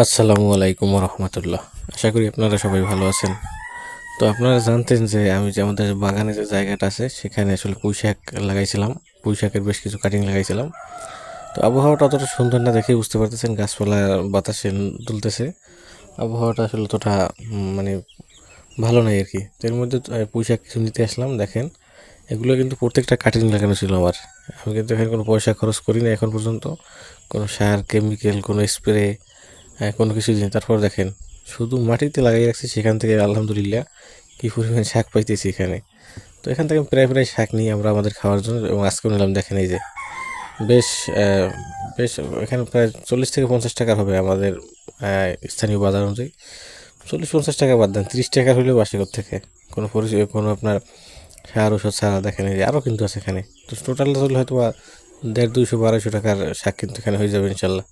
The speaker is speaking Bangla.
আসসালামু আলাইকুম রহমতুল্লাহ। আশা করি আপনারা সবাই ভালো আছেন। তো আপনারা জানতেন যে আমি যে আমাদের বাগানে যে জায়গাটা আছে সেখানে আসলে পুঁই শাক লাগাইছিলাম। পুঁই শাকের বেশ কিছু কাটিং লাগাইছিলাম। তো আবহাওয়াটা অতটা সুন্দর না দেখে বুঝতে পারতেছেন, গাছপালা বাতাসে দুলতেছে। আবহাওয়াটা আসলে অতটা মানে ভালো নাই আর কি। তো এর মধ্যে পুঁই শাক কিছু নিতে আসলাম। দেখেন, এগুলো কিন্তু প্রত্যেকটা কাটিং লাগানো ছিল আমার। আমি কিন্তু এখানে কোনো পয়সা খরচ করি না এখন পর্যন্ত, কোনো সার, কেমিক্যাল, কোনো স্প্রে, কোনো কিছু দিন। তারপর দেখেন, শুধু মাটিতে লাগিয়ে রাখছি, সেখান থেকে আলহামদুলিল্লাহ কী পরিমাণ শাক পাইতেছি এখানে। তো এখান থেকে প্রায় প্রায় শাক নিই আমরা আমাদের খাওয়ার জন্য, এবং আজকেও নিলাম। দেখেন এই যে বেশ বেশ এখানে প্রায় 40 থেকে 50 টাকার হবে আমাদের স্থানীয় বাজার অনুযায়ী। 40-50 টাকা বাদ দেন, 30 টাকার হলেও বাসি থেকে কোনো কোনো আপনার সার ওষুধ ছাড়া। দেখেন এই যে আরও কিন্তু আছে এখানে। তো টোটাল হয়তো বা 150-200-250 টাকার শাক কিন্তু এখানে হয়ে যাবে ইনশাল্লাহ।